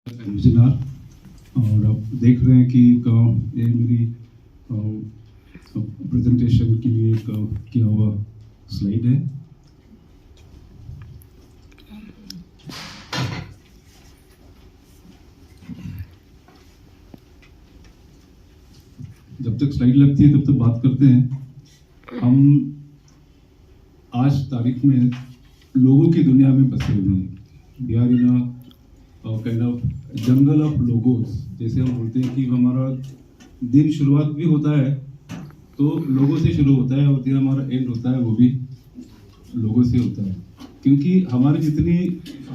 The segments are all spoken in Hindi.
विजनार। और आप देख रहे हैं कि ये मेरी प्रेजेंटेशन के लिए किया हुआ स्लाइड है। जब तक स्लाइड लगती है तब तक बात करते हैं। हम आज तारीख में लोगों की दुनिया में बसे हुए हैं। We are in a kind of jungle of logos. जैसे हम बोलते हैं कि हमारा दिन शुरुआत भी होता है तो लोगों से शुरू होता है और दिन हमारा एंड होता है वो भी लोगों से होता है। क्योंकि हमारी जितनी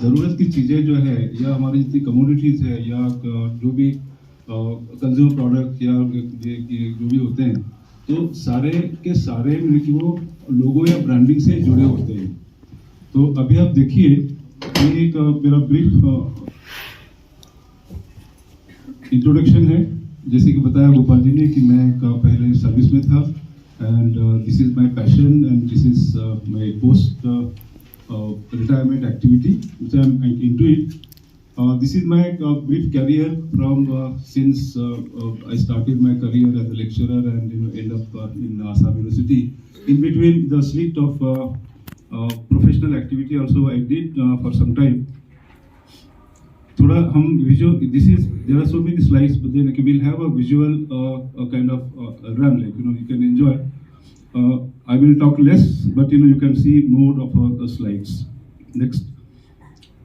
ज़रूरत की चीज़ें जो है या हमारी जितनी कमोडिटीज़ है या जो भी कंज्यूमर प्रोडक्ट या ये जो भी होते हैं तो सारे के सारे कि वो लोगो या ब्रांडिंग से जुड़े होते हैं। तो अभी आप देखिए ये एक मेरा ब्रीफ इंट्रोडक्शन है। जैसे कि बताया गोपाल जी ने कि मैं पहले सर्विस में था and this is my passion and this is my post retirement activity which I am into it. This is my brief career from since I started my career as a lecturer and end up in Assam University. In between the slit of professional activity also I did for some time. थोड़ा हम visual, this is there are so many slides but then we'll have a visual kind of run, like you can enjoy. I will talk less but you can see more of the slides. Next.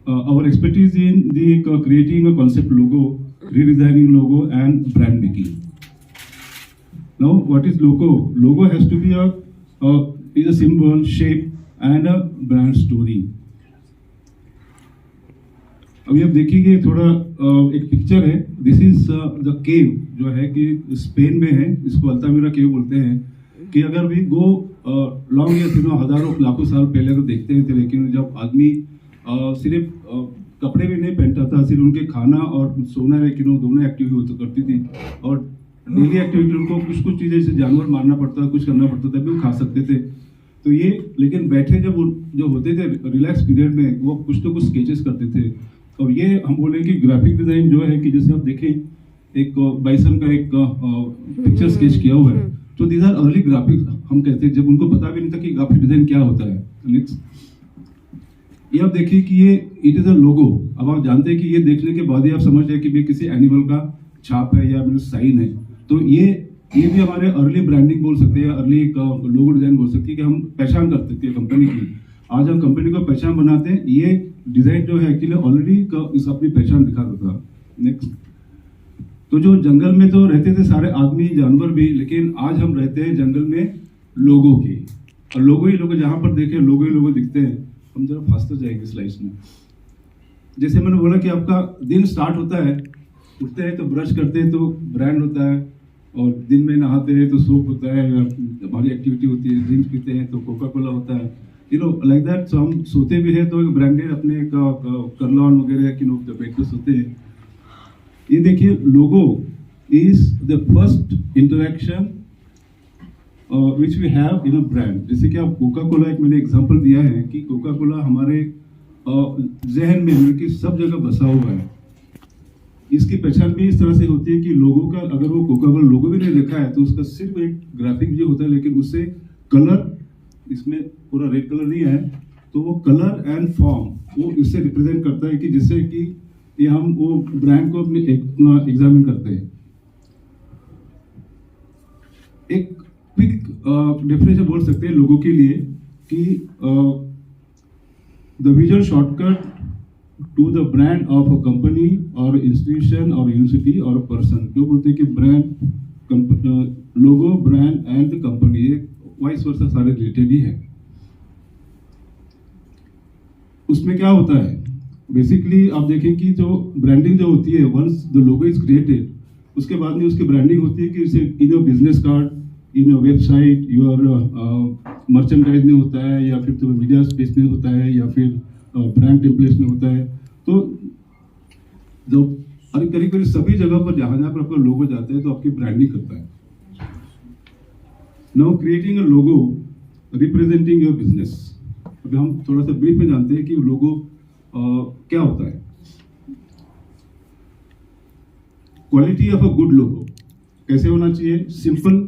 Our expertise in the creating a concept logo, redesigning logo and brand making. Now what is logo? Logo has to be is a symbol, shape and a brand story. अभी आप देखिए थोड़ा एक पिक्चर है। दिस इज द केव जो है कि स्पेन में है, इसको अल्तामिरा केव बोलते हैं। कि अगर भी गो लॉन्ग या हजारों लाखों साल पहले को देखते हैं तो लेकिन जब आदमी सिर्फ कपड़े भी नहीं पहनता था, सिर्फ उनके खाना और सोना दोनों एक्टिविटी करती थी और डेली एक्टिविटी उनको कुछ कुछ चीज़ें जैसे जानवर मारना पड़ता, कुछ करना पड़ता था, भी वो खा सकते थे। तो ये लेकिन बैठे जब जो होते थे रिलैक्स पीरियड में वो कुछ तो कुछ स्केचेस करते थे। और ये हम बोले कि ग्राफिक डिज़ाइन जो है कि जैसे आप देखें एक बाइसन का एक पिक्चर स्केच किया हुआ है। तो दीज आर अर्ली ग्राफिक्स हम कहते हैं, जब उनको पता भी नहीं था कि ग्राफिक डिज़ाइन क्या होता है। नेक्स्ट ये आप देखिए कि ये इट इज अ लोगो। अब आप जानते हैं कि ये देखने के बाद ही आप समझ जाए कि ये किसी एनिमल का छाप है या साइन है। तो ये भी हमारे अर्ली ब्रांडिंग बोल सकते हैं, अर्ली लोगो डिजाइन बोल सकते हैं कि हम पहचान कर सकते हैं कंपनी की। आज हम कंपनी को पहचान बनाते हैं, ये डिजाइन जो है एक्चुअली ऑलरेडी इस अपनी पहचान दिखाता था। नेक्स्ट, तो जो जंगल में तो रहते थे सारे आदमी जानवर भी, लेकिन आज हम रहते हैं जंगल में लोगों के, और लोगो ही लोगो जहाँ पर देखे लोगो ही लोगो दिखते हैं। हम जरा फास्टर जाएंगे स्लाइड्स में। जैसे मैंने बोला कि आपका दिन स्टार्ट होता है, उठते हैं तो ब्रश करते हैं तो ब्रांड होता है, और दिन में नहाते हैं तो सोप होता है, हमारी एक्टिविटी होती है, ड्रिंक पीते हैं तो कोका कोला होता है, लाइक दैट। सो हम सोते भी हैं तो ब्रांडेड अपने करलॉन वगैरह की बैठ के सोते हैं। ये देखिए logo is the first interaction which we have in a brand. जैसे कि आप कोका कोला एक मैंने एग्जांपल दिया है कि कोका कोला हमारे जहन में कि सब जगह बसा हुआ है। इसकी पहचान भी इस तरह से होती है कि लोगों का, अगर वो कोका कोला लोगो भी नहीं देखा है तो उसका सिर्फ एक ग्राफिक जो होता है, लेकिन उससे कलर, इसमें पूरा रेड कलर नहीं है तो वो कलर एंड फॉर्म वो इससे रिप्रेजेंट करता है कि जिससे कि ये हम वो ब्रांड को अपने एग्जामिन करते हैं। एक क्विक डेफिनेशन बोल सकते हैं लोगों के लिए कि the visual shortcut to the brand of a company और इंस्टीट्यूशन और यूनिवर्सिटी और पर्सन। जो बोलते हैं कि brand, logo, brand and the company, ये वाइस वर्सा सारे रिलेटेड ही है। उसमें क्या होता है बेसिकली आप देखें कि जो ब्रांडिंग जो होती है, once the logo is created, उसके बाद में उसकी ब्रांडिंग होती है कि इसे in your business card, in your website, your merchandise में होता है, या फिर तो मीडिया स्पेस में होता है, या फिर ब्रांड टेम्पलेट्स में होता है। तो जो करीब करीब सभी जगह पर जहाँ जहाँ पर आपका लोगो जाता है तो आपकी ब्रांडिंग करता है। Now creating a logo representing your business. अभी हम थोड़ा सा ब्रीफ में जानते हैं कि लोगो क्या होता है। क्वालिटी ऑफ अ गुड लोगो कैसे होना चाहिए? Simple,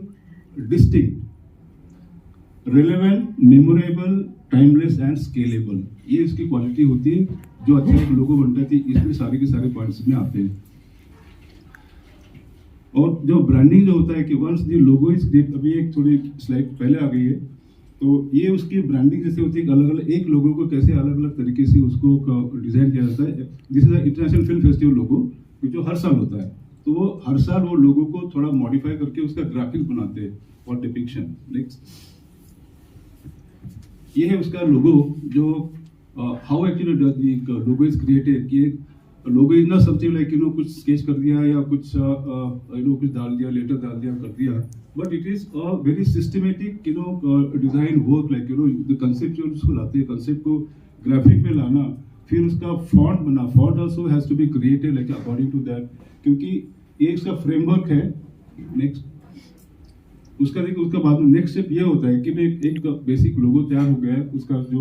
distinct, relevant, memorable, timeless and scalable. ये इसकी क्वालिटी होती है जो अच्छा एक लोगो बनता है। इसमें सारे के सारे पॉइंट्स में आते हैं। और जो ब्रांडिंग जो होता है कि once the logo is create, अभी एक थोड़ी स्लाइड पहले आ गई है, तो ये उसकी ब्रांडिंग जैसे होती है, अलग अलग एक लोगो को कैसे अलग अलग तरीके से उसको डिजाइन किया जाता है। This is international film festival logo जो हर साल होता है, तो वो हर साल वो लोगो को थोड़ा मॉडिफाई करके उसका ग्राफिक बनाते हैं और डिपिक्शन। नेक्स्ट, ये है उसका लोगो जो how actually logo is created. कि logo is not something like कुछ स्केच कर दिया या कुछ कुछ डाल दिया, लेटर डाल दिया, कर दिया, but it is a very systematic design work. Like the concept जो उसको लाते हैं, कंसेप्ट को ग्राफिक में लाना, फिर उसका फॉन्ट बना, font also has to be created like according to that, क्योंकि ये इसका फ्रेमवर्क है। नेक्स्ट, उसका देखिए, उसका बाद में नेक्स्ट स्टेप ये होता है कि भाई एक बेसिक लोगो तैयार हो गया है, उसका जो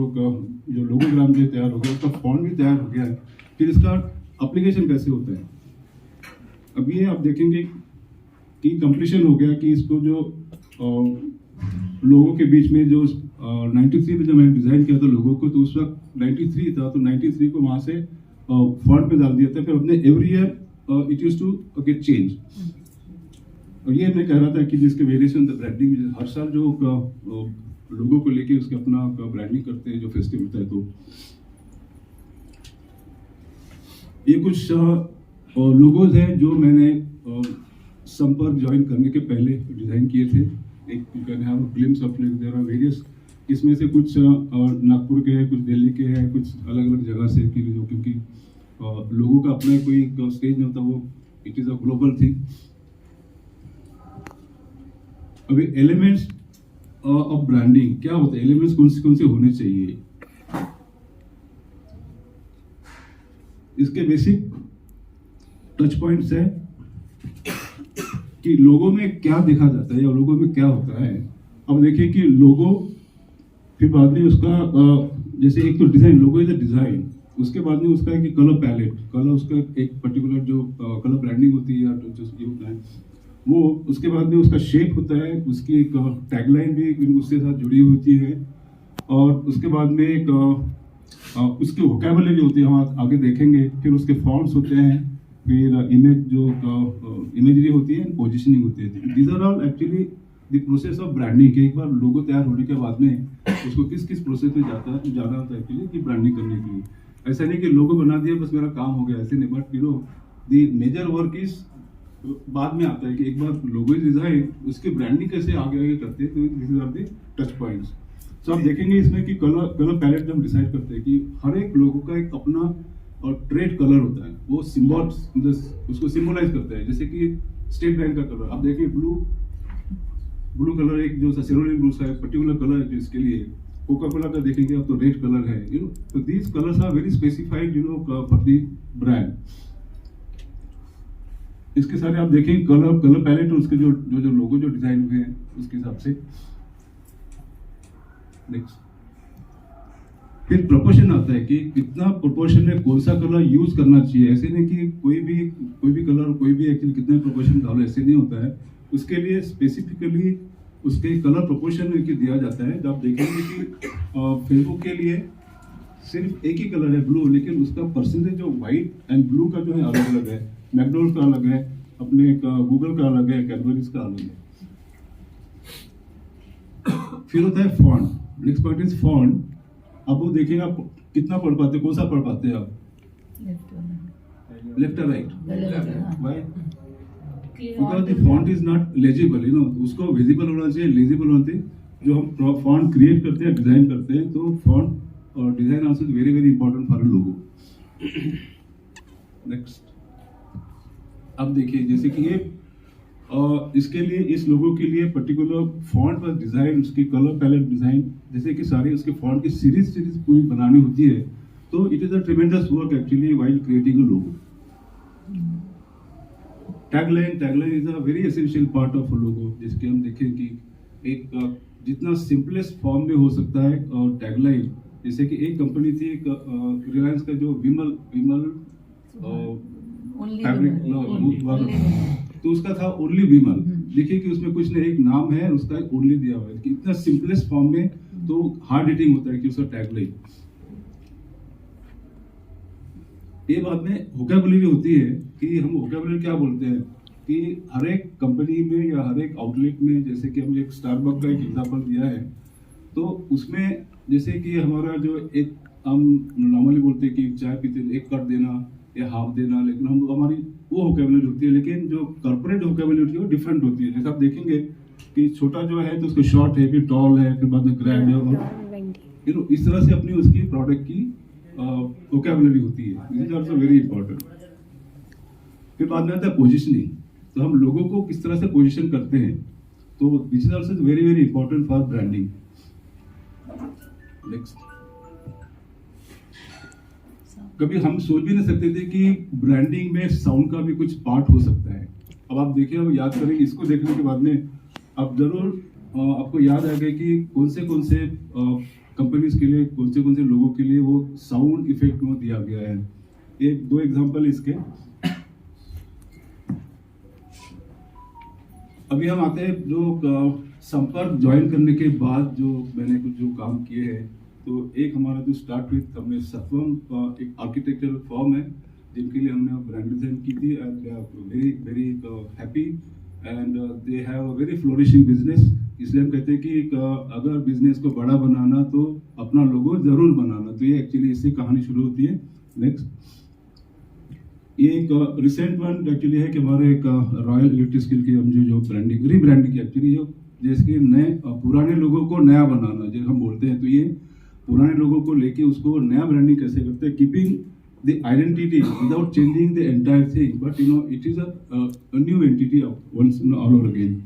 लोगोग्राम जो तैयार हो गया, उसका फॉन्ट भी तैयार हो गया है, फिर इसका एप्लीकेशन कैसे होता है। अब ये आप देखेंगे कि कंप्लीशन हो गया कि इसको जो लोगों के बीच में जो 93 में जब मैंने डिजाइन किया था लोगों को, तो उस वक्त 93 था, तो 93 को वहां से फॉन्ट पे डाल दिया था। फिर अपने every year it used to get change. और ये मैं कह रहा था कि जिसके वेरिएशन द ब्रांडिंग, हर साल जो लोगों को लेके उसके अपना ब्रांडिंग करते हैं जो फेस्टिवल होता है। तो ये कुछ लोगोज हैं जो मैंने संपर्क ज्वाइन करने के पहले डिजाइन किए थे। एक you can have a glimpse of it, there are various, इसमें से कुछ नागपुर के हैं, कुछ दिल्ली के हैं, कुछ अलग अलग जगह से कि जो, क्योंकि लोगों का अपना कोई स्टेज नहीं होता, वो it is a global thing. अभी एलिमेंट्स ऑफ ब्रांडिंग क्या होता है, एलिमेंट्स कौन से होने चाहिए, इसके बेसिक टच पॉइंट्स है कि लोगों में क्या देखा जाता है या लोगों में क्या होता है। अब देखिए कि लोगो, फिर बाद में उसका जैसे एक तो design, logo is a design, उसके बाद में उसका है कि कलर पैलेट, कलर उसका एक पर्टिकुलर जो कलर ब्रांडिंग होती है या जो होता है वो, उसके बाद में उसका शेप होता है, उसकी एक टैगलाइन भी उसके साथ जुड़ी होती है, और उसके बाद में एक उसकी वोकैबुलरी होती है, हम आगे देखेंगे। फिर उसके फॉन्ट्स होते हैं, फिर इमेज जो इमेजरी होती है, पोजिशनिंग होती है। These are all actually the process of branding. एक बार लोगो तैयार होने के बाद में उसको किस किस प्रोसेस में जाना होता है एक्चुअली कि ब्रांडिंग करने के लिए। ऐसा नहीं कि लोगो बना दिया बस मेरा काम हो गया, ऐसे नहीं, but the major work is बाद में आता है कि एक बार लोगो डिजाइन, उसकी ब्रांडिंग कैसे आगे करते हैं। तो this are the touch points. तो आप देखेंगे इसमें कि कलर पैलेट जब हम डिसाइड करते हैं कि हर एक लोगों का एक अपना और ट्रेड कलर होता है, वो सिंबल उसको सिंबलाइज करता है। जैसे कि स्टेट बैंक का कलर आप देखिए, ब्लू कलर एक जो सेरोनिम ब्लू है, पर्टिकुलर कलर है जो इसके लिए। कोका कोला का देखेंगे आप तो रेड कलर है, तो these colours are very specified for the brand. इसके सारे आप देखेंगे कलर पैलेट और उसके जो लोगो जो डिजाइन हुए हैं उसके हिसाब से। नेक्स्ट, फिर प्रोपोर्शन आता है कि कितना प्रोपोर्शन में कौन सा कलर यूज करना चाहिए। ऐसे नहीं कि कोई भी कलर कोई भी एक्चुअली कितने प्रोपोर्शन डालो, ऐसे नहीं होता है। उसके लिए स्पेसिफिकली उसके कलर प्रोपोर्शन दिया जाता है। जब आप देखेंगे कि फेसबुक के लिए सिर्फ एक ही कलर है ब्लू, लेकिन उसका परसेंटेज जो व्हाइट एंड ब्लू का जो है अलग अलग है। मैकडोनल्ड का अलग है, अपने गूगल का अलग है, कैडबरीज का अलग है। फिर होता है font. Next point is font. अब वो देखिए आप कितना पढ़ पाते, कौन सा पढ़ पाते हैं आप, लेफ्ट और right, why? Because the font is not legible, उसको विजिबल होना चाहिए, लेजिबल होना चाहिए। जो हम फॉन्ट क्रिएट करते हैं, डिजाइन करते हैं, तो फॉन्ट और design also very very important for a logo. Next, अब देखिए जैसे कि ये इसके लिए, इस लोगो के लिए पर्टिकुलर फॉन्ट पर डिजाइन, उसकी कलर पैलेट डिजाइन, जैसे कि सारे उसके फॉन्ट की सीरीज पूरी बनानी होती है। तो it is a tremendous work actually while creating a logo. Tagline is a very essential part of a logo, जिसके हम देखें कि एक जितना सिंपलेस्ट फॉर्म में हो सकता है और टैगलाइन, जैसे कि एक कंपनी थी, रिलायंस का जो विमल फैब्रिक तो उसका था ओनली विमल। देखिए कि उसमें कुछ नहीं, एक नाम है उसका, ओनली दिया हुआ है कि इतना सिंपलेस्ट फॉर्म में, तो हार्ड हिटिंग होता है कि उसका टैगलाइन। ये बाद में वोकैबुलरी होती है कि हम वोकैबुलरी क्या बोलते हैं कि हर एक कंपनी में या हर एक आउटलेट में, जैसे कि हमने एक स्टारबक का एक एग्जांपल दिया है, तो उसमें जैसे कि हमारा जो एक हम नॉर्मली बोलते हैं कि चाय पीते एक कट देना या हाफ देना, लेकिन हम हमारी वो वोकैबुलरी होती है, लेकिन जो कॉर्पोरेट वोकैबुलरी होती है वो डिफरेंट होती है। जैसे आप देखेंगे कि छोटा जो है तो उसको शॉर्ट है, फिर टॉल है, फिर बाद में ग्रैंड है, इस तरह से अपनी उसकी प्रोडक्ट की वोकैबुलरी होती है। This is also very important. फिर बाद में आता है पोजिशनिंग, तो हम लोगों को किस तरह से पोजीशन करते हैं, तो this is also very very important for branding. Next, कभी हम सोच भी नहीं सकते थे कि ब्रांडिंग में साउंड का भी कुछ पार्ट हो सकता है। अब आप देखिए, अब याद करेंगे इसको देखने के बाद में, अब जरूर आपको याद आएगा कि कौन से कंपनीज के लिए, कौन से लोगों के लिए वो साउंड इफेक्ट वो दिया गया है। एक दो एग्जांपल इसके। अभी हम आते हैं जो संपर्क ज्वाइन करने के बाद जो मैंने कुछ जो काम किए हैं, तो एक हमारा जो स्टार्ट विथ, हमने सत्वम एक आर्किटेक्चरल फॉर्म है जिनके लिए हमने ब्रांड डिजाइन की थी, and they are very very happy and they have a very flourishing business. इसलिए हम कहते हैं कि अगर बिजनेस को बड़ा बनाना तो अपना लोगो जरूर बनाना। तो ये एक्चुअली इससे कहानी शुरू होती है। नेक्स्ट, ये एक रिसेंट वन एक्चुअली है कि हमारे एक रॉयल इलेक्ट्रिक स्किल की हम जो ब्रांडिंग रीब्रांडिंग की एक्चुअली जैसे कि नए पुराने लोगों को नया बनाना जैसे हम बोलते हैं, तो ये पुराने लोगों को लेके उसको नया ब्रांडिंग कैसे करते हैं, keeping the identity without changing the entire thing, but you know it is a new entity once all over again.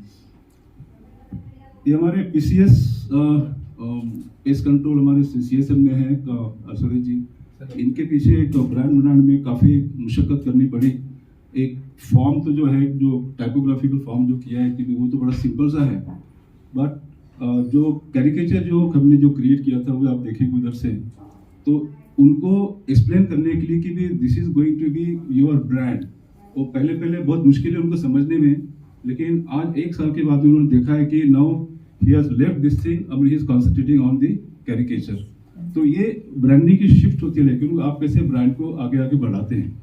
ये हमारे पीसीएस पेस्ट कंट्रोल हमारे सीएसएम में है अर्सरी जी, इनके पीछे एक ब्रांड बनाने में काफ़ी मुशक्कत करनी पड़ी। एक फॉर्म तो जो है, जो टाइपोग्राफिकल फॉर्म जो किया है कि वो तो बड़ा सिंपल सा है, बट जो कैरिकेचर जो हमने जो क्रिएट किया था वो आप देखेंगे उधर से, तो उनको एक्सप्लेन करने के लिए कि भी this is going to be your brand, वो पहले बहुत मुश्किल है उनको समझने में, लेकिन आज एक साल के बाद उन्होंने देखा है कि now he has left this thing, अब he is concentrating on the caricature. तो ये ब्रांडिंग की शिफ्ट होती है, लेकिन आप कैसे ब्रांड को आगे आगे बढ़ाते हैं।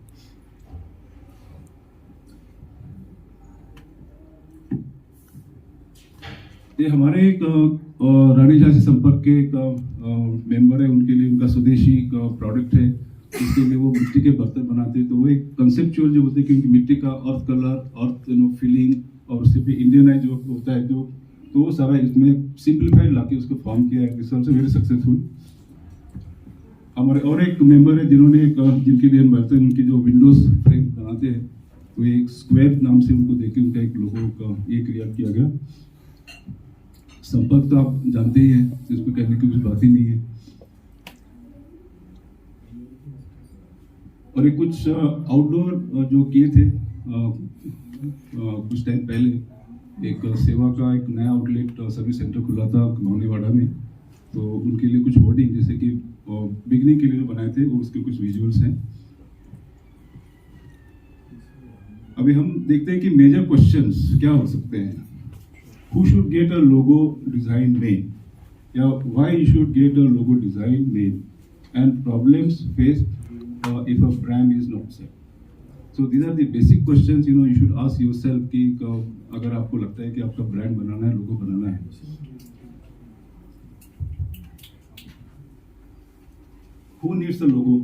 ये हमारे एक रानी झांसी संपर्क के एक मेंबर है, उनके लिए उनका स्वदेशी प्रोडक्ट है, उसके लिए वो मिट्टी के बर्तन बनाते हैं। तो वो एक कंसेप्चुअल जो होते हैं कि उनकी मिट्टी का अर्थ कलर, अर्थ फीलिंग, और उससे भी इंडियनाइज जो होता है जो, तो वो सारा इसमें सिंप्लीफाइड लाके उसको फॉर्म किया है। सबसे वेरी सक्सेसफुल। हमारे और एक मेंबर है जिन्होंने जिनके लिए हम बर्तन, उनकी जो विंडोज फ्रेम बनाते हैं, तो एक स्क्वायर नाम से उनको देके उनका एक लोगो का ये क्रिएट किया गया। संपर्क तो आप जानते ही हैं, इसमें कहने की कुछ बात ही नहीं है। और एक कुछ आउटडोर जो किए थे कुछ टाइम पहले, एक सेवा का एक नया आउटलेट सर्विस सेंटर खुला था मौनीवाड़ा में, तो उनके लिए कुछ होर्डिंग जैसे कि बिगनिंग के लिए जो बनाए थे, वो उसके कुछ विजुअल्स हैं। अभी हम देखते हैं कि मेजर क्वेश्चंस क्या हो सकते हैं। Who should get a logo design made? या why you should get a logo design made? And problems faced if a brand is not set. So these are the basic questions you should ask yourself कि अगर आपको लगता है कि आपका ब्रांड बनाना है, लोगो बनाना है। Who needs a logo?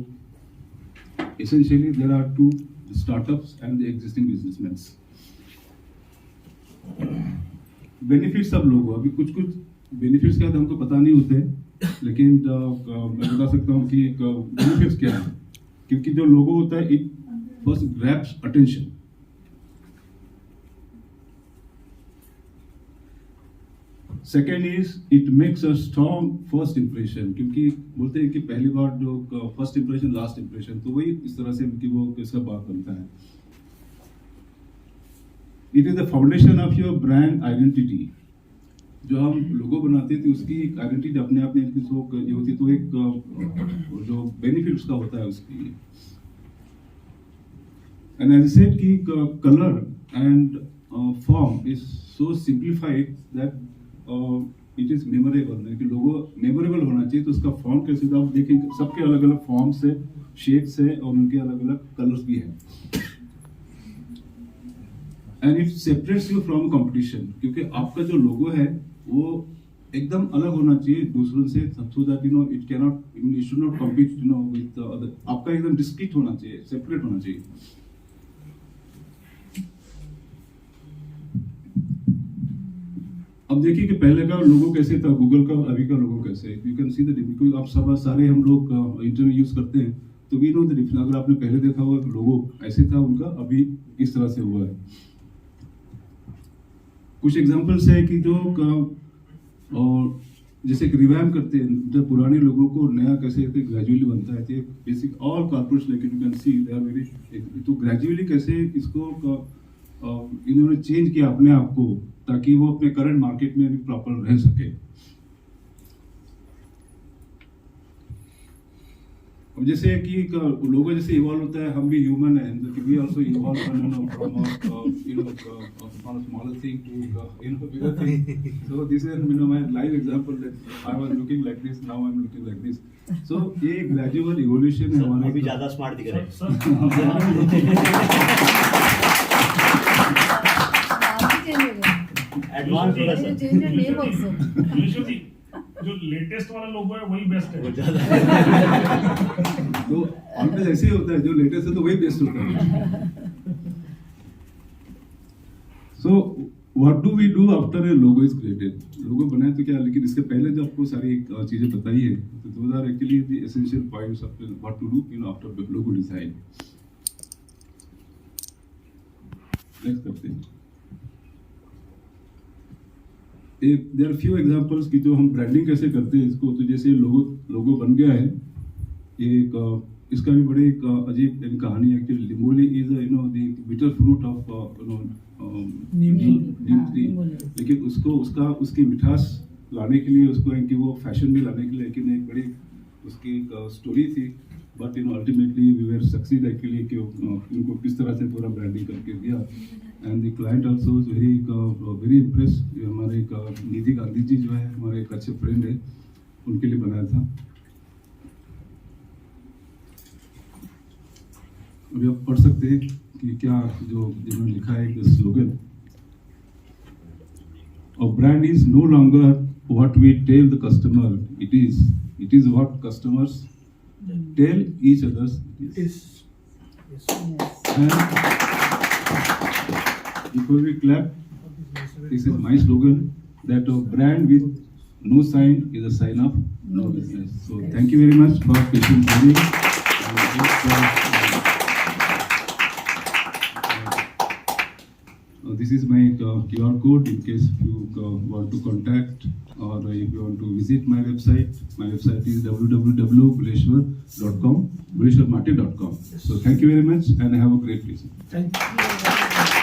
Essentially, there are two startups and the existing businessmen. Benefits सब लोगों, अभी कुछ बेनिफिट्स क्या है हमको पता नहीं होते, लेकिन मैं बता सकता हूँ कि बेनिफिट्स क्या है। क्योंकि जो लोगो होता है, it first grabs attention. Second is it makes a strong first impression, क्योंकि बोलते हैं कि पहली बार जो फर्स्ट इंप्रेशन लास्ट इंप्रेशन, तो वही इस तरह से कि वो कैसा बात बनता है। It is the foundation of your brand identity. जो हम लोगो बनाते थे उसकी एक आइडेंटिटी अपने आप में ये होती, तो एक जो बेनिफिट उसका होता है उसके लिए। And as I said, कि color and form is so simplified that it is memorable. कि लोगो memorable होना चाहिए, तो उसका form कैसे था आप देखें, सबके अलग अलग forms है, shapes है और उनके अलग अलग colors भी हैं. And it separates you from competition, क्योंकि आपका जो लोगो है वो एकदम अलग होना चाहिए दूसरों से, so that it cannot, it should not compete with the other. आपका एकदम distinct होना चाहिए, separate होना चाहिए. अब देखिए कि पहले का लोगो कैसे था, गूगल का अभी का लोगो कैसे है. You can see the difference. आप सब सारे हम लोग इंटरनेट यूज करते हैं तो वी नो द डिफरेंस. अगर आपने पहले देखा हुआ लोगो ऐसे था उनका, अभी इस तरह से हुआ है. कुछ एग्जांपल्स है कि जो और जैसे कि रिवैम्प करते हैं, जब पुराने लोगों को नया कैसे ग्रेजुअली बनता है, तो basic all corporates like you can see they are very, तो ग्रेजुअली कैसे इसको इन्होंने चेंज किया अपने आप को, ताकि वो अपने करंट मार्केट में प्रॉपर रह सके. अब जैसे कि लोगों जैसे इवॉल्व होता है, हम भी ह्यूमन है, we also evolve from a smaller thing to bigger thing. So this is my live example that I was looking like this, now I'm looking like this. So ये gradual evolution है हमारे. अभी ज्यादा स्मार्ट दिख रहे हैं. एडवांस थोड़ा सा. change your name also. Vishu ji, जो लेटेस्ट वाला लोगो है वही बेस्ट है. वो ज्यादा. तो ऑलवेज ऐसे ही होता है, जो लेटेस्ट है तो वही बेस्ट होता है. So what do we do after a logo is created. Logo बनाए तो क्या, लेकिन इसके पहले जो आपको सारी चीजें बताई है, तो those are actually the essential points of what to do after logo design. Next करते हैं. देयर आर फ्यू एग्जांपल्स कि जो हम ब्रांडिंग कैसे करते हैं इसको. तो जैसे लोगो बन गया है, एक इसका भी बड़े एक अजीब कहानी है. एक्चुअली लिमोली is the bitter fruit of neem tree. लेकिन उसकी मिठास लाने के लिए, उसको कि वो फैशन में लाने के लिए, लेकिन एक बड़ी उसकी स्टोरी थी. But ultimately we were succeed actually कि उनको किस तरह से पूरा ब्रांडिंग करके दिया. And the client also is very impressed. हमारे निधि गांधी जी जो है, हमारे एक अच्छे फ्रेंड है, उनके लिए बनाया था. अभी आप पढ़ सकते हैं कि क्या जो जिन्होंने लिखा है एक slogan. A brand is no longer what we tell the customer it is what customers tell each others it is. And before we clap, this is my slogan, that a brand with no sign is a sign of no business. So thank you very much for patient hearing. This is my QR code in case you want to contact, or if you want to visit my website. My website is www.buleshwar.com, buleshwarmarket.com. So thank you very much and have a great day. Thank you.